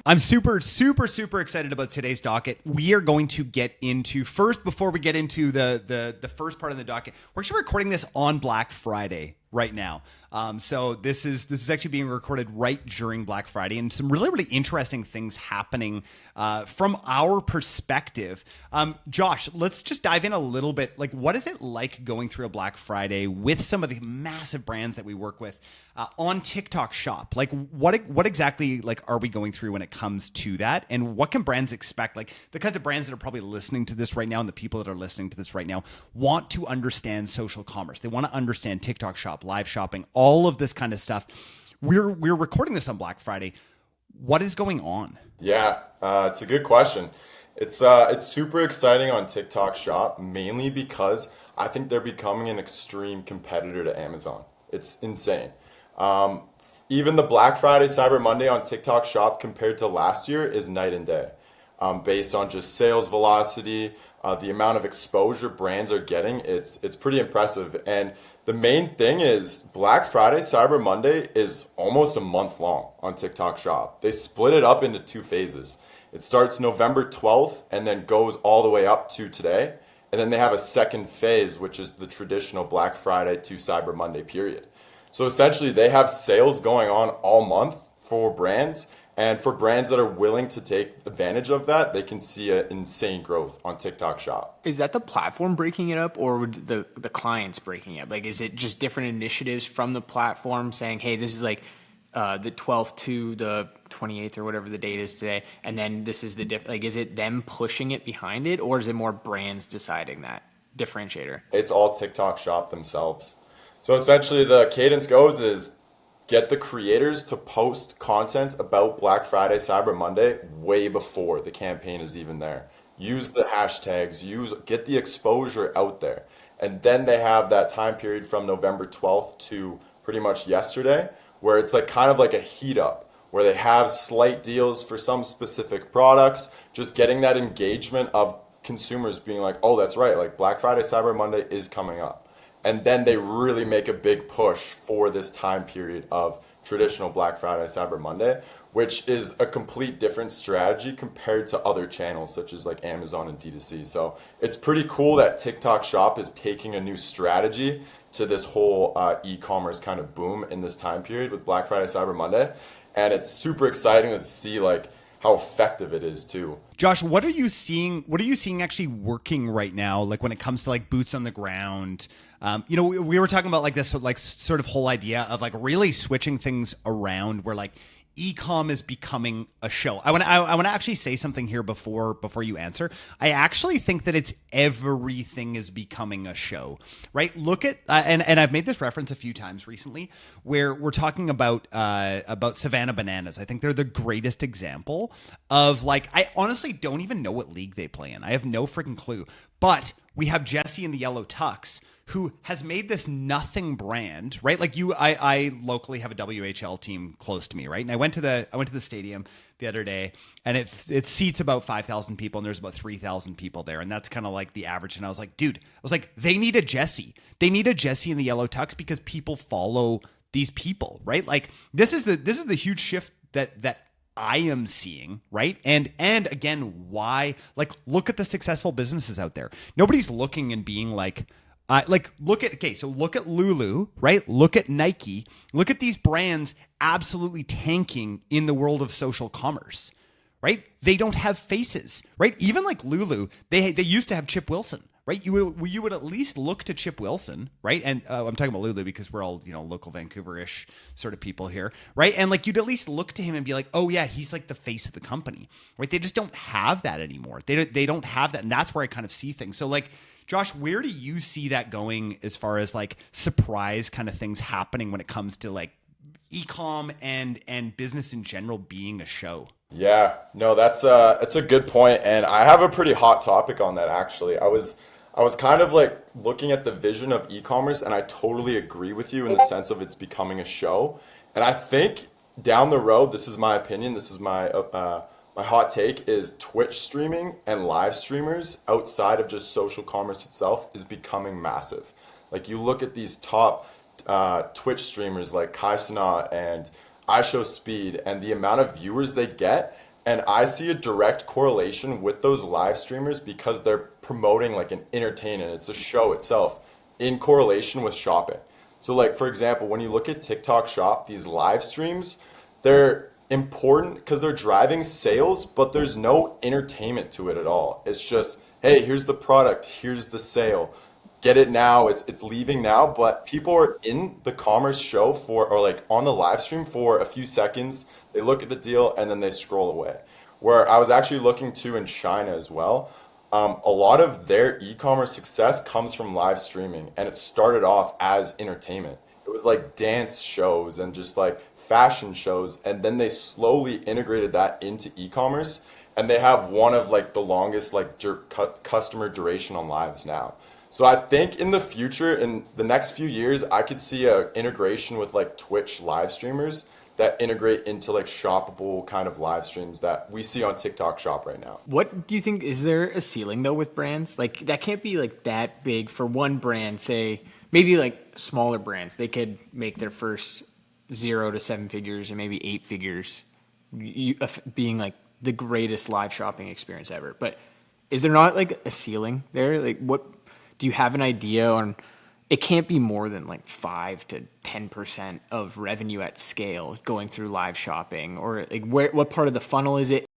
I'm super excited about today's docket. We are going to get into first, before we get into the first part of the docket, we're actually recording this on Black Friday right now. So this is actually being recorded right during Black Friday, and some really interesting things happening from our perspective. Josh, let's just dive in a little bit. Like, what is it like going through a Black Friday with some of the massive brands that we work with on TikTok Shop? Like, what exactly like are we going through when it comes to that, and what can brands expect? Like, the kinds of brands that are probably listening to this right now, and the people that are listening to this right now want to understand social commerce. They want to understand TikTok Shop, live shopping, all of this kind of stuff. We're recording this on Black Friday. What is going on? Yeah, it's a good question. It's super exciting on TikTok Shop, mainly because I think they're becoming an extreme competitor to Amazon. It's insane. Um, Even the Black Friday, Cyber Monday on TikTok Shop compared to last year is night and day. Based on just sales velocity, the amount of exposure brands are getting, it's pretty impressive. And the main thing is Black Friday, Cyber Monday is almost a month long on TikTok Shop. They split it up into two phases. It starts November 12th and then goes all the way up to today. And then they have a second phase, which is the traditional Black Friday to Cyber Monday period. So essentially, they have sales going on all month for brands. And for brands that are willing to take advantage of that, they can see an insane growth on TikTok Shop. Is that the platform breaking it up, or would the clients breaking it up? Like, is it just different initiatives from the platform saying, hey, this is like the 12th to the 28th or whatever the date is today, and then this is the like, is it them pushing it behind it, or is it more brands deciding that differentiator? It's all TikTok Shop themselves. So essentially, the cadence goes is get the creators to post content about Black Friday, Cyber Monday way before the campaign is even there. Use the hashtags, get the exposure out there. And then they have that time period from November 12th to pretty much yesterday where it's like kind of like a heat up where they have slight deals for some specific products, just getting that engagement of consumers being like, "Oh, that's right, like Black Friday, Cyber Monday is coming up." And then they really make a big push for this time period of traditional Black Friday, Cyber Monday, which is a complete different strategy compared to other channels such as like Amazon and D2C. So it's pretty cool that TikTok Shop is taking a new strategy to this whole e-commerce kind of boom in this time period with Black Friday, Cyber Monday. And it's super exciting to see like how effective it is too. Josh, what are you seeing? What are you seeing actually working right now? Like when it comes to like boots on the ground, we were talking about like this, like sort of whole idea of like really switching things around where like e-com is becoming a show. I want to actually say something here before you answer. I actually think that it's everything is becoming a show, right? Look at and I've made this reference a few times recently where we're talking about Savannah Bananas. I think they're the greatest example of like, I honestly don't even know what league they play in. I have no freaking clue. But we have Jesse in the yellow tux, who has made this nothing brand, right? Like I locally have a WHL team close to me, right? And I went to the stadium the other day, and it seats about 5,000 people, and there's about 3,000 people there, and that's kind of like the average. And I was like, they need a Jesse. They need a Jesse in the yellow tux because people follow these people, right? Like this is the huge shift that I am seeing, right? And again, why? Like, look at the successful businesses out there. Nobody's looking and being like look at Lulu, right? Look at Nike. Look at these brands absolutely tanking in the world of social commerce, right? They don't have faces, right? Even like Lulu, they used to have Chip Wilson, right? You would at least look to Chip Wilson, right? And I'm talking about Lulu because we're all, local Vancouver-ish sort of people here, right? And like you'd at least look to him and be like, oh yeah, he's like the face of the company, right? They just don't have that anymore. They don't have that, and that's where I kind of see things. So like, Josh, where do you see that going as far as like surprise kind of things happening when it comes to like e-com and business in general being a show? Yeah, no, that's a good point, and I have a pretty hot topic on that actually. I was kind of like looking at the vision of e-commerce, and I totally agree with you in the sense of it's becoming a show. And I think down the road, this is my opinion, this is my hot take, is Twitch streaming and live streamers outside of just social commerce itself is becoming massive. Like you look at these top Twitch streamers like Kai Cenat and I show speed and the amount of viewers they get. And I see a direct correlation with those live streamers because they're promoting like an entertainment. It's a show itself in correlation with shopping. So like for example, when you look at TikTok Shop, these live streams, they're important because they're driving sales, but there's no entertainment to it at all. It's just, hey, here's the product, here's the sale. Get it now, it's leaving now, but people are in the commerce show for or like on the live stream for a few seconds. They look at the deal and then they scroll away. Where I was actually looking to in China as well. A lot of their e-commerce success comes from live streaming, and it started off as entertainment. It was like dance shows and just like fashion shows, and then they slowly integrated that into e-commerce, and they have one of like the longest like customer duration on lives now. So I think in the future, in the next few years, I could see a integration with like Twitch live streamers that integrate into like shoppable kind of live streams that we see on TikTok Shop right now. What do you think? Is there a ceiling though with brands? Like that can't be like that big for one brand. Say maybe like smaller brands, they could make their first 0 to 7 figures and maybe 8 figures, being like the greatest live shopping experience ever. But is there not like a ceiling there? Like what do you have an idea on? It can't be more than like 5 to 10% of revenue at scale going through live shopping, or like what part of the funnel is it?